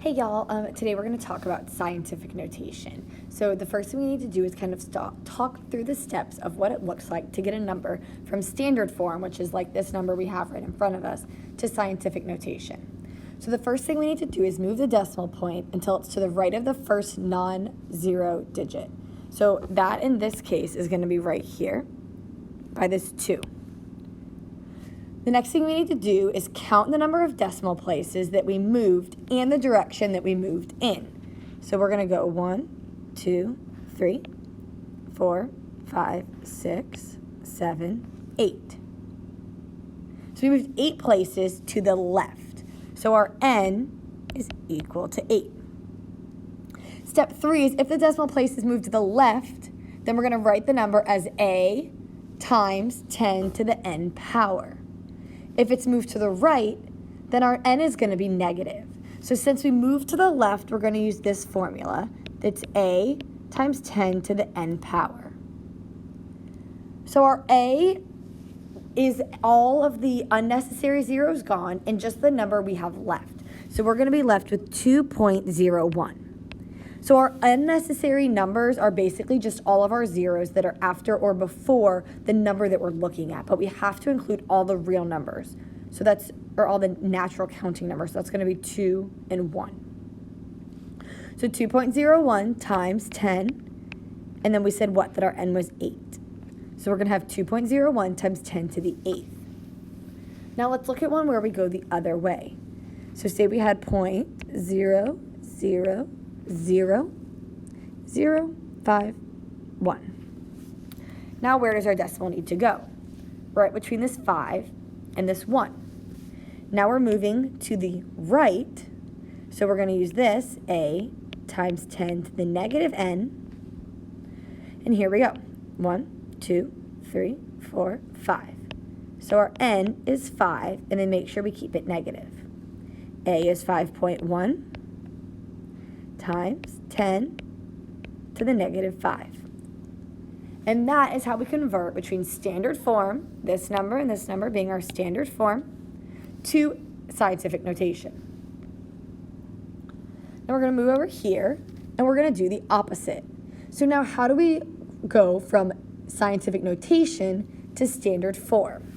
Hey y'all, today we're going to talk about scientific notation. So the first thing we need to do is kind of talk through the steps of what it looks like to get a number from standard form, which is like this number we have right in front of us, to scientific notation. So the first thing we need to do is move the decimal point until it's to the right of the first non-zero digit. So that in this case is going to be right here by this 2. The next thing we need to do is count the number of decimal places that we moved and the direction that we moved in. So we're going to go 1, 2, 3, 4, 5, 6, 7, 8. So we moved 8 places to the left. So our n is equal to 8. Step 3 is if the decimal place is moved to the left, then we're going to write the number as a times 10 to the n power. If it's moved to the right, then our n is going to be negative. So since we moved to the left, we're going to use this formula. That's a times 10 to the n power. So our a is all of the unnecessary zeros gone and just the number we have left. So we're going to be left with 2.01. So our unnecessary numbers are basically just all of our zeros that are after or before the number that we're looking at, but we have to include all the real numbers. So that's, or all the natural counting numbers. So that's going to be 2 and 1. So 2.01 times 10, and then we said what? That our n was 8. So we're going to have 2.01 times 10 to the 8th. Now let's look at one where we go the other way. So say we had 0.000 0.051. Now where does our decimal need to go? Right between this 5 and this 1. Now we're moving to the right, so we're going to use this, a times 10 to the negative n. And here we go. 1, 2, 3, 4, 5. So our n is 5, and then make sure we keep it negative. A is 5.1. times 10 to the negative 5. And that is how we convert between standard form, this number and this number being our standard form, to scientific notation. Now we're going to move over here, and we're going to do the opposite. So now how do we go from scientific notation to standard form?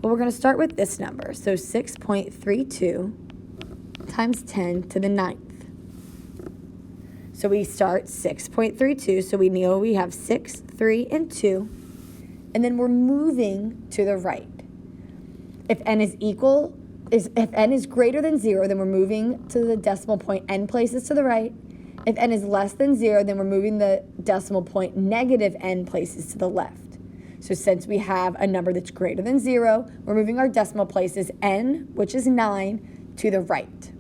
Well, we're going to start with this number. So 6.32 times 10 to the 9th. So we start 6.32, so we know we have 6, 3, and 2, and then we're moving to the right. If n is greater than 0, then we're moving to the decimal point n places to the right. If n is less than 0, then we're moving the decimal point negative n places to the left. So since we have a number that's greater than 0, we're moving our decimal places n, which is 9, to the right.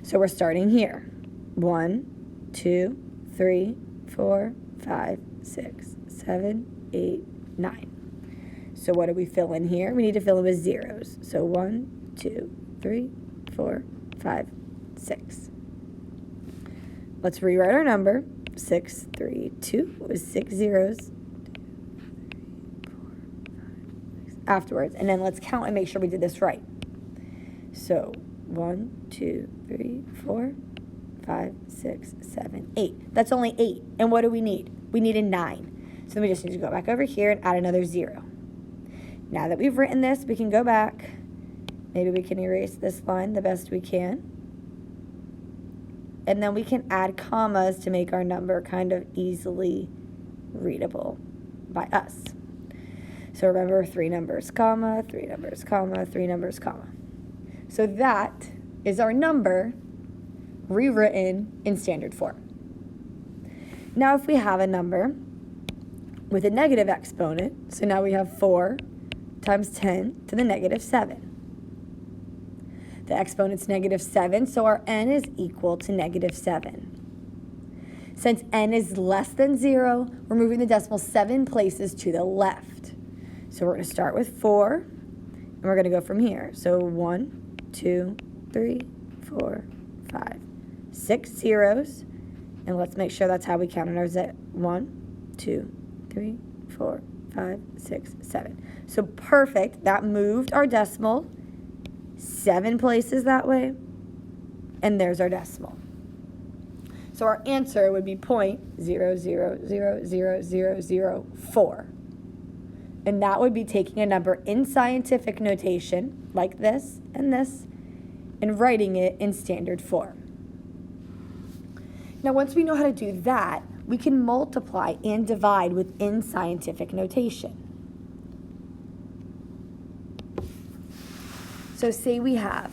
So we're starting here. 1, 2, 3, 4, 5, 6, 7, 8, 9. So what do we fill in here? We need to fill in with zeros. So 1, 2, 3, 4, 5, 6. Let's rewrite our number. 6, 3, 2 was 6 zeros. 2, 3, 4, 5, 6. Afterwards. And then let's count and make sure we did this right. So 1, 2, 3, 4, 5, 6, 7, 8. That's only 8. And what do we need? We need a 9. So then we just need to go back over here and add another 0. Now that we've written this, we can go back. Maybe we can erase this line the best we can. And then we can add commas to make our number kind of easily readable by us. So remember, 3 numbers, comma, 3 numbers, comma, 3 numbers, comma. So that is our number rewritten in standard form. Now if we have a number with a negative exponent, so now we have 4 times 10 to the negative 7. The exponent's negative 7, so our n is equal to negative 7. Since n is less than 0, we're moving the decimal 7 places to the left. So we're going to start with 4, and we're going to go from here. So 1, 2, 3, 4, 5. 6 zeros, and let's make sure that's how we count ours at 1, 2, 3, 4, 5, 6, 7. So perfect. That moved our decimal 7 places that way. and there's our decimal. So our answer would be 0.000004. And that would be taking a number in scientific notation, like this, and writing it in standard form. Now, once we know how to do that, we can multiply and divide within scientific notation. So say we have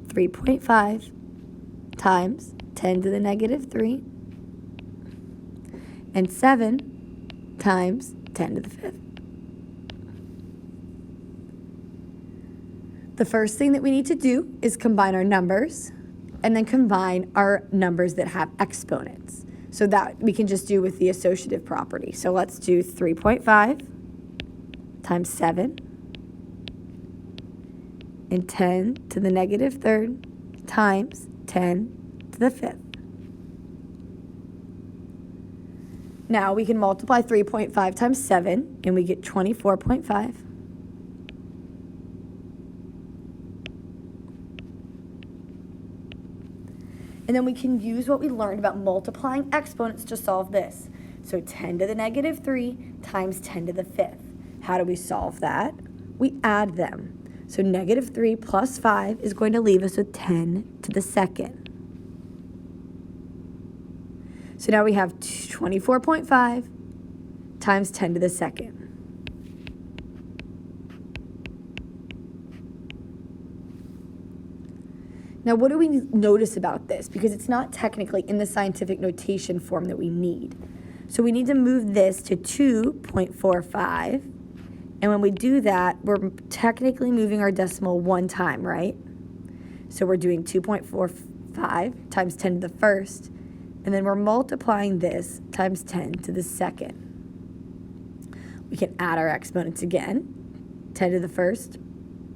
3.5 times 10 to the negative 3 and 7 times 10 to the 5th. The first thing that we need to do is combine our numbers and then combine our numbers that have exponents. So that we can just do with the associative property. So let's do 3.5 times 7 and 10 to the negative 3rd times 10 to the 5th. Now we can multiply 3.5 times 7 and we get 24.5. And then we can use what we learned about multiplying exponents to solve this. So 10 to the negative 3 times 10 to the 5th. How do we solve that? We add them. So negative 3 plus 5 is going to leave us with 10 to the 2nd. So now we have 24.5 times 10 to the 2nd. Now, what do we notice about this? Because it's not technically in the scientific notation form that we need. So we need to move this to 2.45. And when we do that, we're technically moving our decimal one time, right? So we're doing 2.45 times 10 to the 1st. And then we're multiplying this times 10 to the 2nd. We can add our exponents again. 10 to the 1st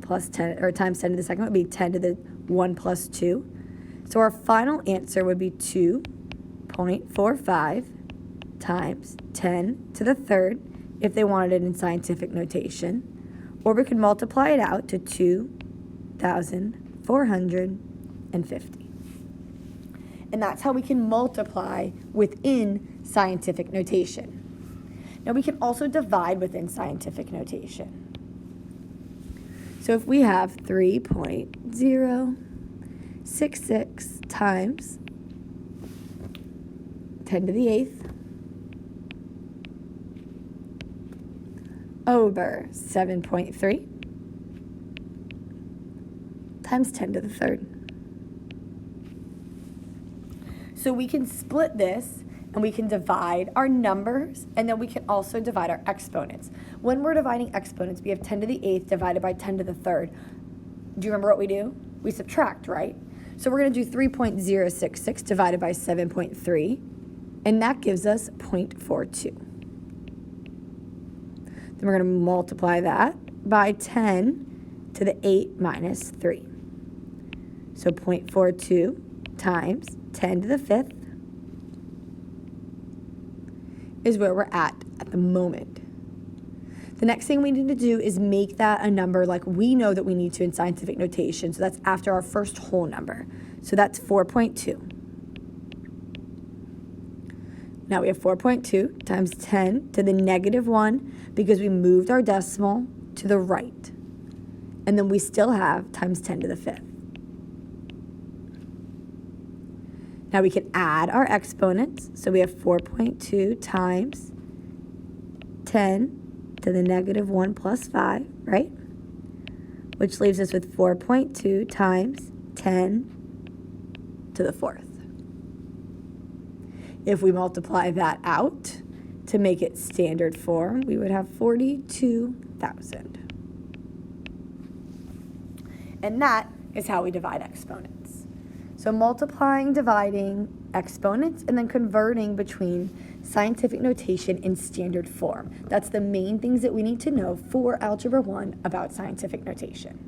plus 10, or times 10 to the 2nd would be 10 to the 1 plus 2. So our final answer would be 2.45 times 10 to the 3rd if they wanted it in scientific notation. Or we could multiply it out to 2,450. And that's how we can multiply within scientific notation. Now we can also divide within scientific notation. So if we have 3.066 times 10 to the 8th over 7.3 times 10 to the 3rd. So we can split this and we can divide our numbers, and then we can also divide our exponents. When we're dividing exponents, we have 10 to the 8th divided by 10 to the 3rd. Do you remember what we do? We subtract, right? So we're going to do 3.066 divided by 7.3, and that gives us 0.42. Then we're going to multiply that by 10 to the 8 minus 3. So 0.42 times 10 to the 5th is where we're at the moment. The next thing we need to do is make that a number like we know that we need to in scientific notation. So that's after our first whole number. So that's 4.2. Now we have 4.2 times 10 to the negative 1 because we moved our decimal to the right. And then we still have times 10 to the 5th. Now we can add our exponents. So we have 4.2 times 10 to the negative 1 plus 5, right? Which leaves us with 4.2 times 10 to the 4th. If we multiply that out to make it standard form, we would have 42,000. And that is how we divide exponents. So multiplying, dividing exponents, and then converting between scientific notation and standard form. That's the main things that we need to know for Algebra 1 about scientific notation.